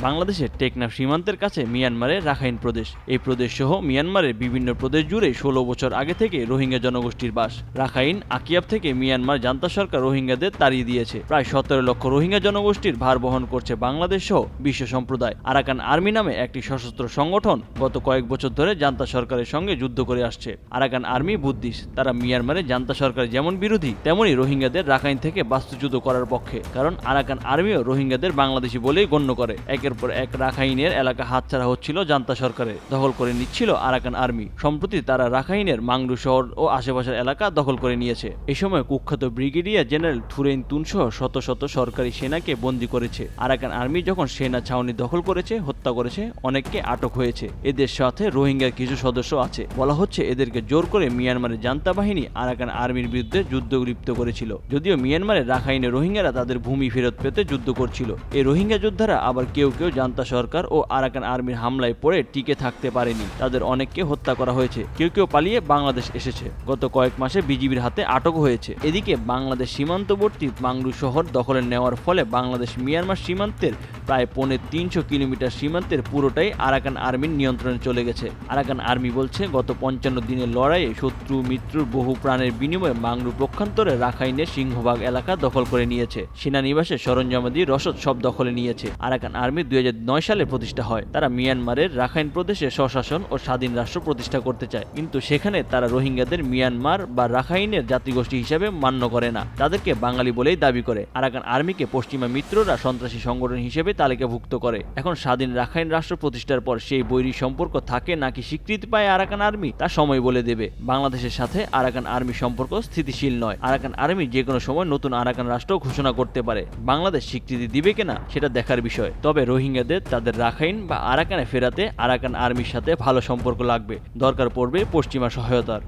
বাংলাদেশের টেকনাফ সীমান্তের কাছে মিয়ানমারের রাখাইন প্রদেশ। এই প্রদেশ সহ মিয়ানমারের বিভিন্ন প্রদেশ জুড়ে 16 বছর আগে থেকে রোহিঙ্গা জনগোষ্ঠীর বাস। রাখাইন আকিয়াব থেকে মিয়ানমার জান্তা সরকার রোহিঙ্গাদের তাড়িয়ে দিয়েছে। প্রায় 17 লক্ষ রোহিঙ্গা জনগোষ্ঠীর ভার বহন করছে বাংলাদেশ সহ বিশ্ব সম্প্রদায়। আরাকান আর্মি নামে একটি সশস্ত্র সংগঠন গত কয়েক বছর ধরে জান্তা সরকারের সঙ্গে যুদ্ধ করে আসছে। আরাকান আর্মি বুদ্ধিস্ট, তারা মিয়ানমারের জান্তা সরকার যেমন বিরোধী তেমনই রোহিঙ্গাদের রাখাইন থেকে বাস্তুচ্যুত করার পক্ষে। কারণ আরাকান আর্মিও রোহিঙ্গাদের বাংলাদেশি বলেই গণ্য করে। একের পর এক রাখাইনের এলাকা হাতছাড়া হচ্ছিল জান্তা সরকারের, দখল করে নিচ্ছিল আরাকান আর্মি। সম্প্রতি তারা রাখাইনের মাংরু শহর ও আশেপাশের এলাকা দখল করে নিয়েছে। এই সময় কুখ্যাত ব্রিগেডিয়ার জেনারেল থুরেইন তুন সহ শত শত সরকারি সেনাকে বন্দী করেছে। আরাকান আর্মি যখন সেনা ছাউনি দখল করেছে, হত্যা করেছে, অনেককে আটক হয়েছে। এদের সাথে রোহিঙ্গার কিছু সদস্য আছে। বলা হচ্ছে এদেরকে জোর করে মিয়ানমারের জান্তা বাহিনী আরাকান আর্মির বিরুদ্ধে যুদ্ধ লিপ্ত করেছিল। যদিও মিয়ানমারের রাখাইনে রোহিঙ্গারা তাদের ভূমি ফেরত পেতে যুদ্ধ করছিল। এই রোহিঙ্গা যোদ্ধারা আবার কেউ কেউ জান্তা সরকার ও আরাকান আর্মির হামলায় পড়ে টিকে থাকতে পারেনি। তাদের অনেককে হত্যা করা হয়েছে, কেউ কেউ পালিয়ে বাংলাদেশ এসেছে। গত কয়েক মাসে বিজিবির হাতে আটক হয়েছে। এদিকে বাংলাদেশ সীমান্তবর্তী মাংরু শহর দখলে নেওয়ার ফলে বাংলাদেশ মিয়ানমার সীমান্তের প্রায় 350 কিলোমিটার সীমান্তের পুরোটাই আরাকান আর্মির নিয়ন্ত্রণে চলে গেছে। আরাকান আর্মি বলছে গত 55 দিনের লড়াইয়ে শত্রু মিত্রুর বহু প্রাণের বিনিময়ে মাংরু পক্ষান্তরে রাখাইনের সিংহভাগ এলাকা দখল করে নিয়েছে। সেনানিবাসের সরঞ্জামাদি রসদ সব দখলে নিয়েছে। আরাকান আর্মি 2009 সালে প্রতিষ্ঠা হয়। তারা মিয়ানমারের রাখাইন প্রদেশে স্বশাসন ও স্বাধীন রাষ্ট্র প্রতিষ্ঠা করতে চায়, কিন্তু সেখানে তারা রোহিঙ্গাদের মিয়ানমার বা রাখাইনের জাতিগোষ্ঠী হিসেবে মান্য করে না, তাদেরকে বাঙালি বলেই দাবি করে। আরাকান আর্মিকে পশ্চিমা মিত্ররা সন্ত্রাসী সংগঠন হিসেবে তালিকাভুক্ত করে। এখন স্বাধীন রাখাইন রাষ্ট্র প্রতিষ্ঠার পর সেই বৈরী সম্পর্ক থাকে নাকি স্বীকৃতি পায় আরাকান আর্মি, তা সময় বলে দেবে। বাংলাদেশের সাথে আরাকান আর্মি সম্পর্ক স্থিতিশীল নয়। আরাকান আর্মি যে কোনো সময় নতুন আরাকান রাষ্ট্র ঘোষণা করতে পারে। বাংলাদেশ স্বীকৃতি দিবে কিনা সেটা দেখার বিষয়। তবে রোহিঙ্গাদের তাদের রাখাইন বা আরাকানে ফেরাতে আরাকান আর্মির সাথে ভালো সম্পর্ক লাগবে, দরকার পড়বে পশ্চিমা সহায়তার।